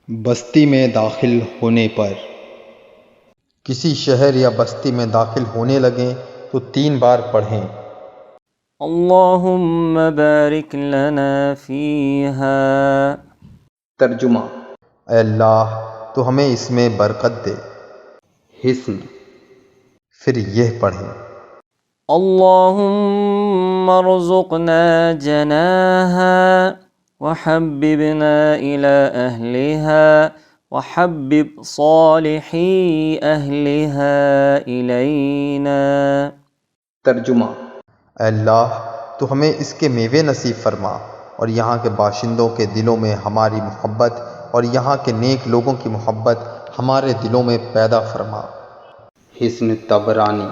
بستی میں داخل ہونے پر کسی شہر یا بستی میں داخل ہونے لگیں تو 3 بار پڑھیں۔ اللہم بارک لنا فیہا۔ ترجمہ: اے اللہ تو ہمیں اس میں برکت دے۔ حسن پھر یہ پڑھیں۔ اللہم ارزقنا جناہا وحببنا الی اہلہا وحبب صالحی اہلہا الینا۔ ترجمہ: اے اللہ تو ہمیں اس کے میوے نصیب فرما اور یہاں کے باشندوں کے دلوں میں ہماری محبت اور یہاں کے نیک لوگوں کی محبت ہمارے دلوں میں پیدا فرما۔ حسن طبرانی